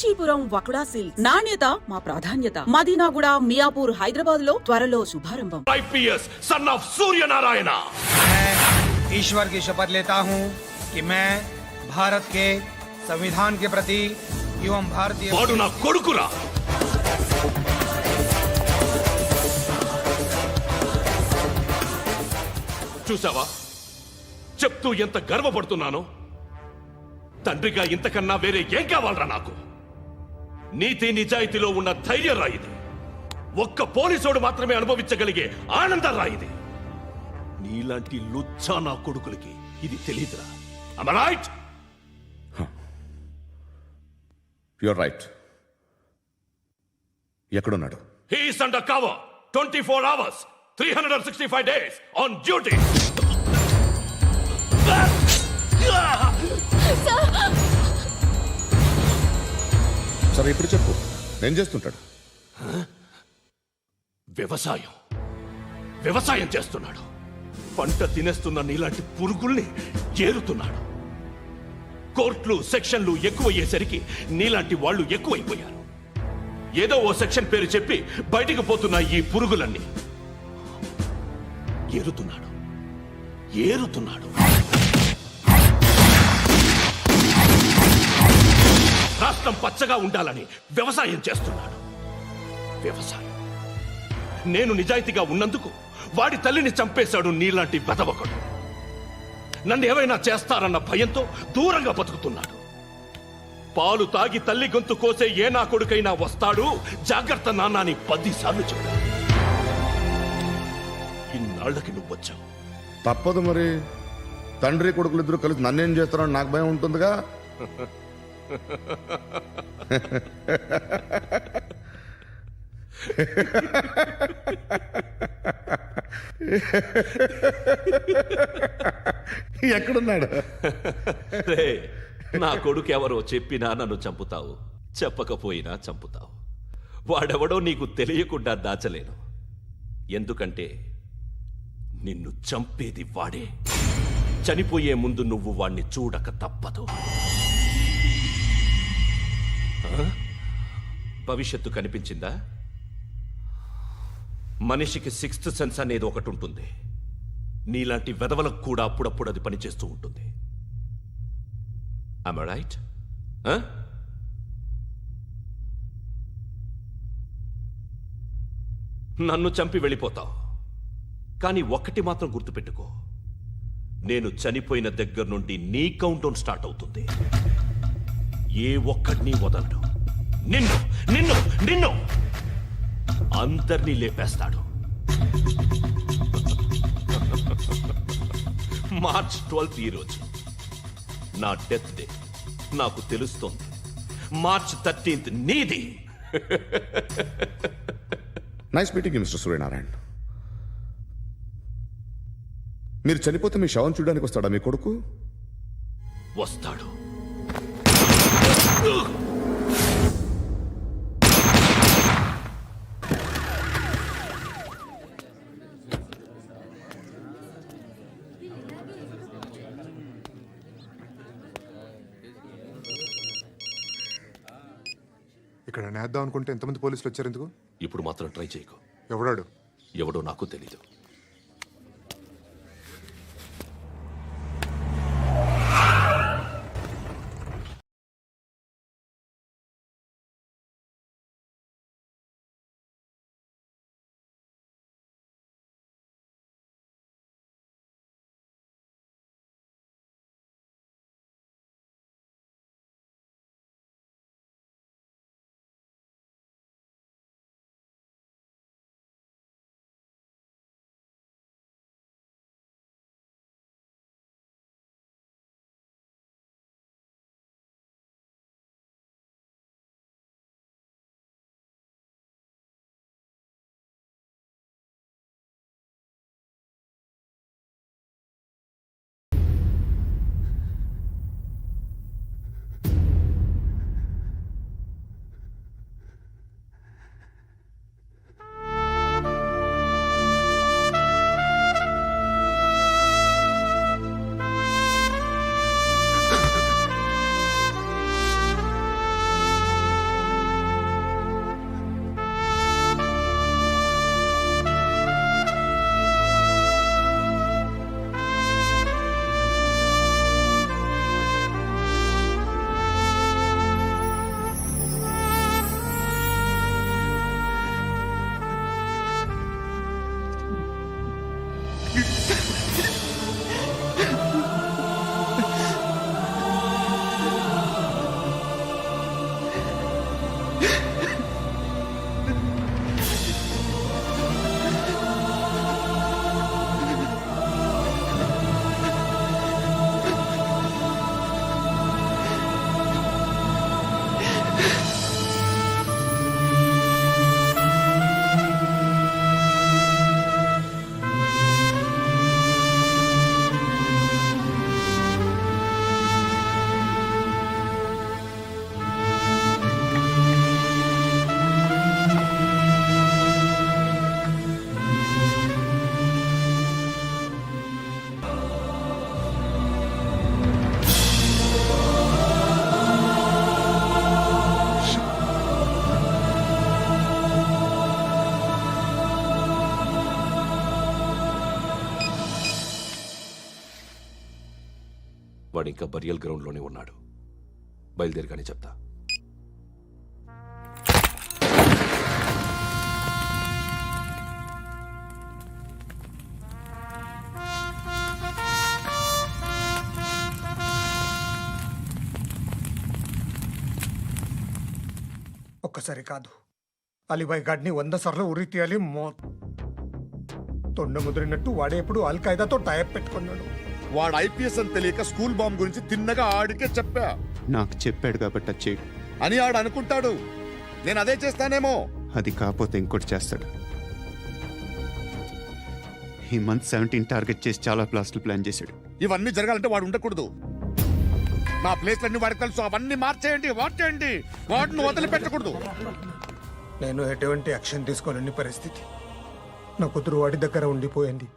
Kanchipuram వకుడా silks నాణ్యత మా ప్రాధాన్యత. మదీనాగూడ, మియాపూర్, హైదరాబాద్ లో త్వరలో శుభారంభం. IPS son of Surya Narayan. मैं ईश्वर की शपथ लेता हूँ कि मैं भारत के संविधान के प्रति एवं भारतीय వాడు నా కొడుకురా। చూసావా చెప్తూ ఎంత గర్వపడుతున్నానో? తండ్రిగా ఇంతకన్నా వేరే ఏం కావాలరా నాకు? నీతి నిజాయితీలో ఉన్న ధైర్యం రాయిది. ఒక్క పోలీసోడు మాత్రమే అనుభవించగలిగే ఆనందం రాయిది. నీలాంటి లుచ్చా నా కొడుకులకి ఇది తెలీదురా. Am I right? You're right. ఎక్కడున్నాడు? He is under cover 24 hours 365 days on duty. సరే ఇప్పుడు చెప్పు, ఏం చేస్తుంటాడు? వ్యవసాయం చేస్తున్నాడు. పంట తినేస్తున్న నీలాంటి పురుగుల్ని ఏరుతున్నాడు. కోర్టులు సెక్షన్లు ఎక్కువయ్యేసరికి నీలాంటి వాళ్ళు ఎక్కువైపోయారు. ఏదో ఓ సెక్షన్ పేరు చెప్పి బయటికి పోతున్న ఈ పురుగులన్నీ ఏరుతున్నాడు. రాష్ట్రం పచ్చగా ఉండాలని వ్యవసాయం చేస్తున్నాడు. నేను నిజాయితీగా ఉన్నందుకు వాడి తల్లిని చంపేశాడు నీలాంటి వెధవకుడు. నన్ను ఏమైనా చేస్తారన్న భయంతో దూరంగా బతుకుతున్నాడు. పాలు తాగి తల్లి గొంతు కోసే ఏ నా కొడుకైనా వస్తాడు, జాగ్రత్త నాన్న అని 10 సార్లు చెప్పాడు. ఇన్నాళ్లకి నువ్వు వచ్చావు. తప్పదు మరి, తండ్రి కొడుకులు ఇద్దరు కలిసి నన్నేం చేస్తారని నాకు భయం ఉంటుందిగా. ఎక్కడున్నాడు? నా కొడుకు ఎవరో చెప్పినా నన్ను చంపుతావు, చెప్పకపోయినా చంపుతావు. వాడెవడో నీకు తెలియకుండా దాచలేను. ఎందుకంటే నిన్ను చంపేది వాడే. చనిపోయే ముందు నువ్వు వాణ్ణి చూడక తప్పదు. భవిష్యత్తు కనిపించిందా? మనిషికి 6th సెన్స్ అనేది ఒకటి ఉంటుంది. నీలాంటి వెధవలకు కూడా అప్పుడప్పుడు అది పనిచేస్తూ ఉంటుంది. Am I right? నన్ను చంపి వెళ్ళిపోతావు, కానీ ఒక్కటి మాత్రం గుర్తుపెట్టుకో, నేను చనిపోయిన దగ్గర నుండి నీ కౌంట్ డౌన్ స్టార్ట్ అవుతుంది. ఏ ఒక్కడిని వదలడు. నిన్ను అందరినీ లేపేస్తాడు. మార్చ్ 12th ఈ రోజు నా డెత్ డే. నాకు తెలుస్తోంది. మార్చ్ 13th నీది. Nice meeting you mister Suryanarayana. మీరు చనిపోతే మీ శవం చూడడానికి వస్తాడా మీ కొడుకు? వస్తాడు. ఇక్కడ నేద్దాం అనుకుంటే ఎంతమంది పోలీసులు వచ్చారు ఎందుకు? ఇప్పుడు మాత్రం ట్రై చేయకు. ఎవడో నాకు తెలీదు. వాడు ఇంకా బరియల్ గ్రౌండ్లోనే ఉన్నాడు. బయలుదేరగానే చెప్తా. ఒక్కసారి కాదు, అలీబాయ్ గాడిని 100 సార్లు ఉరి తీయాలి. తొండ ముదిరినట్టు వాడే ఎప్పుడు అల్ ఖైదాతో టైప్ పెట్టుకున్నాడు. వాడు ఐపీఎస్ అని తెలియక స్కూల్ బాంబ్ గురించి తిన్నగా ఆడికే చెప్పా నాకు చెప్పాడు కాబట్టి అది చేయడు. అని ఆడు అనుకుంటాడు. నేను అదే చేస్తానేమో. అది కాకపోతే ఇంకోటి చేస్తాడు. ఈ మంత్ 17 టార్గెట్ చేసి చాలా ప్లాస్టులు ప్లాన్ చేశాడు. ఇవన్నీ జరగాలంటే వాడు ఉండకూడదు. నా ప్లేస్లన్నీ వాడికి తెలుసు. అవన్నీ మార్చేయండి, వాటేయండి. వాటిని వదిలిపెట్టకూడదు. నేను ఎటువంటి యాక్షన్ తీసుకోలేని పరిస్థితి. నా కూతురు వాడి దగ్గర ఉండిపోయింది.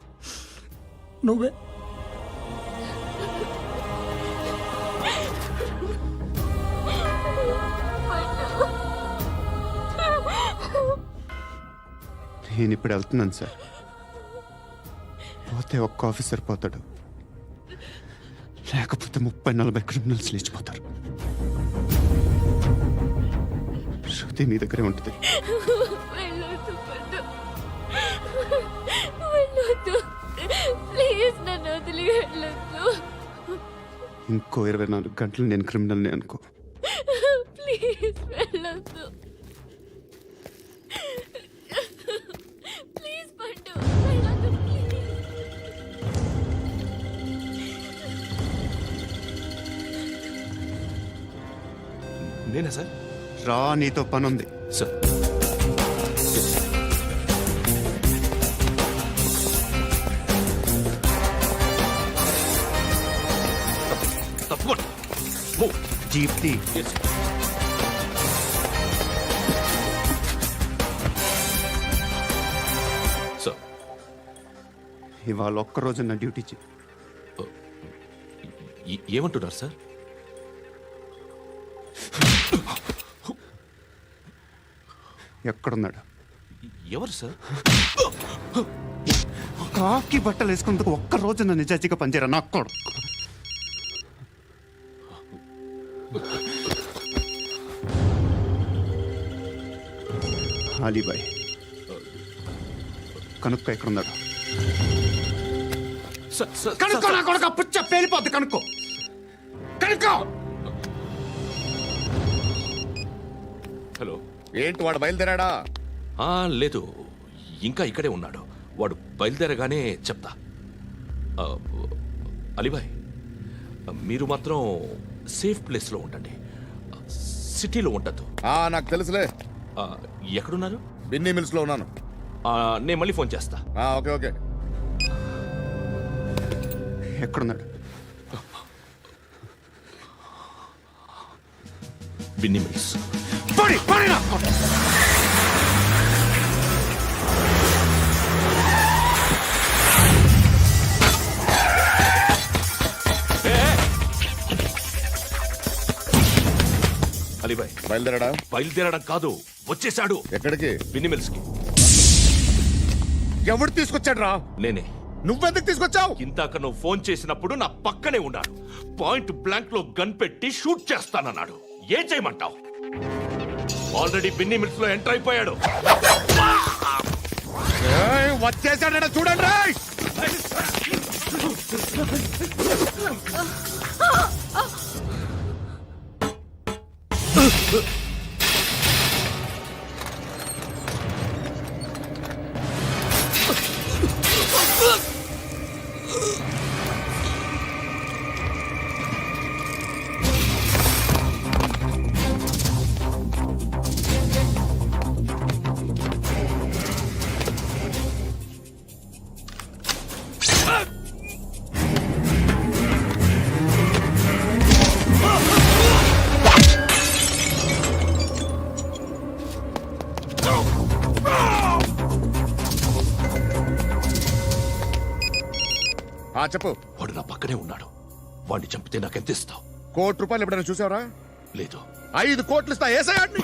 నువ్వే నేను ఇప్పుడు వెళ్తున్నాను సార్. పోతే ఒక్క ఆఫీసర్ పోతాడు, లేకపోతే 30-40 క్రిమినల్స్ లేచిపోతారు. శృతి మీ దగ్గరే ఉంటుంది. వెళ్ళొద్దు పండు, వెళ్ళొద్దు ప్లీజ్, నన్ను వదిలి వెళ్ళొద్దు. ఇంకో 24 గంటలు నేను క్రిమినల్ని అనుకో. ప్లీజ్ వెళ్ళొద్దు, ప్లీజ్ పండు వెళ్ళొద్దు ప్లీజ్. నేనా సార్? రా, నీతో పని ఉంది. సార్ తప్పకుండా. జీప్తి సార్ ఇవాళ ఒక్కరోజు నా డ్యూటీ చేయి. ఏమంటున్నారు సార్? ఎక్కడున్నాడు? ఎవరు సార్? కాకి బట్టలు వేసుకున్నందుకు ఒక్కరోజు నా నిజాజీగా పనిచేయరా నా కొడుకు. అలీబాయ్ కనుక్కో ఎక్కడున్నాడు. కనుక్కో నా కొడుకు. పుచ్చ పేలిపోద్ది. కనుక్కో కనుక్కో. హలో, ఏంటి వాడు బయలుదేరాడా? లేదు, ఇంకా ఇక్కడే ఉన్నాడు. వాడు బయలుదేరగానే చెప్తా. అలీబాయ్, మీరు మాత్రం సేఫ్ ప్లేస్లో ఉండండి, సిటీలో ఉండద్దు. నాకు తెలుసులే. ఎక్కడున్నారు? బిన్నీ మిల్స్ లో ఉన్నాను. నేను మళ్ళీ ఫోన్ చేస్తా. Okay okay. ఎక్కడున్నాడు? బిన్నీ మిల్స్. అలీబాయ్ బయలుదేరాడా? బయలుదేరడం కాదు, వచ్చేశాడు. ఎక్కడికి? బిన్నీ మిల్స్ కి. ఎవడు తీసుకొచ్చాడు రా? నేనే. నువ్వెందుకు తీసుకొచ్చావు? ఇందాక నువ్వు ఫోన్ చేసినప్పుడు నా పక్కనే ఉన్నాడు. పాయింట్ బ్లాంక్ లో గన్ పెట్టి షూట్ చేస్తానన్నాడు. ఏం చేయమంటావు? ఆల్రెడీ బిన్నీ మిల్స్ లో ఎంటర్ అయిపోయాడు. వచ్చేసాడ చూడండి రా. చెప్పు. వాడు నా పక్కనే ఉన్నాడు. వాడిని చంపితే నాకెంత ఇస్తావు? ₹1 ఎప్పుడైనా చూసావరా? లేదు. 5 కోట్లు ఇస్తా. ఏసయాడిని.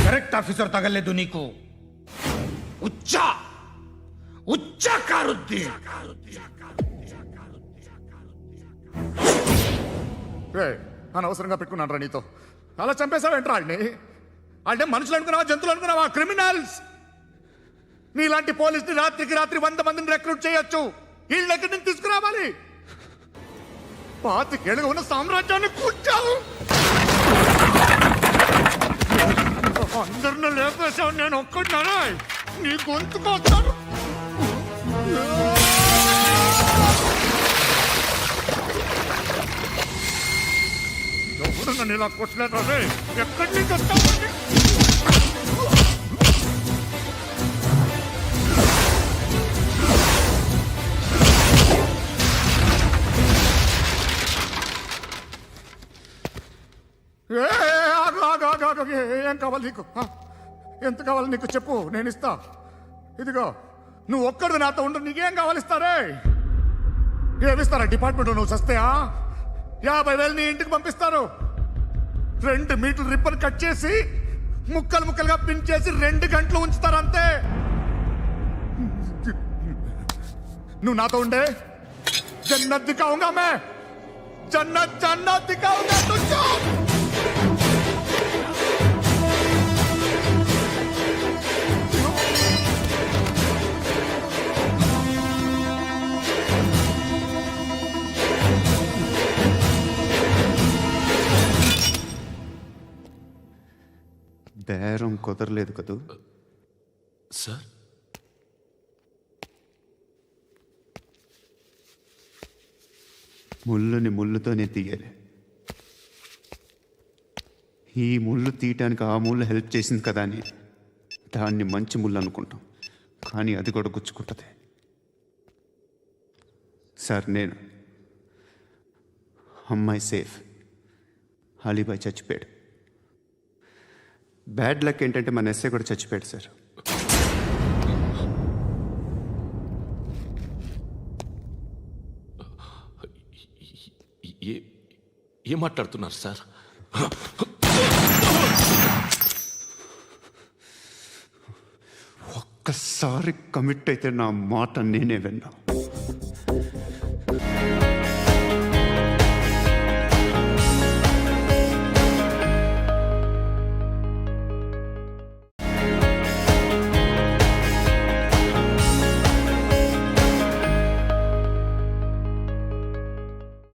కరెక్ట్ ఆఫీసర్ తగలేదు నీకు. ఉచ్చా ఉచ్చా కారుద్ది. అనవసరంగా పెట్టుకున్నాను రా నీతో. అలా చంపేశావేంట్రా ఆడిని? అంటే మనుషులు అనుకున్నావా, జంతువులు అనుకున్నావా? క్రిమినల్స్. నీలాంటి పోలీసుని రాత్రికి రాత్రి 100 మందిని రిక్రూట్ చేయొచ్చు. వీళ్ళ దగ్గర నుంచి తీసుకురావాలి. 25 ఏళ్ళుగా ఉన్న సామ్రాజ్యాన్ని కూర్చావు. అందరిని లేపేశావు, నేను ఒక్కడినారా? నీ గొంతుకొస్తాను. ఎవరు నన్ను ఇలా కొట్టలేదా? ఎక్కడి నుంచి వస్తావు? ఏం కావాలి నీకు? ఎంత కావాలి నీకు చెప్పు, నేను ఇస్తా. ఇదిగో నువ్వు ఒక్కడిది నాతో ఉండు. నీకేం కావాలి ఇస్తారే? ఏమిస్తారా డిపార్ట్మెంట్? నువ్వు చస్తేయా 50,000 నీ ఇంటికి పంపిస్తారు. 2 మీటర్లు రిబ్బన్ కట్ చేసి ముక్కలు ముక్కలుగా పిన్ చేసి 2 గంటలు ఉంచుతారు అంతే. నువ్వు నాతో ఉండే జన్నత్ దిఖాऊंगा मैं. జన్నత్ జన్నత్ దిఖాऊंगा तुझको. బేరం కుదరలేదు కదూ. సార్, ముళ్ళుని ముళ్ళుతోనే తీయాలి. ఈ ముళ్ళు తీయటానికి ఆ ముళ్ళు హెల్ప్ చేసింది కదా అని దాన్ని మంచి ముళ్ళు అనుకుంటాం, కానీ అది కూడా గుచ్చుకుంటుంది. సార్, నేను అమ్మాయి సేఫ్, అలీబాయ్ చచ్చిపోయాడు. బ్యాడ్ లక్ ఏంటంటే మన ఎస్ఐ కూడా చచ్చిపోయాడు సార్. ఏం మాట్లాడుతున్నారు సార్? ఒక్కసారి కమిట్ అయితే నా మాట నేనే విన్నా.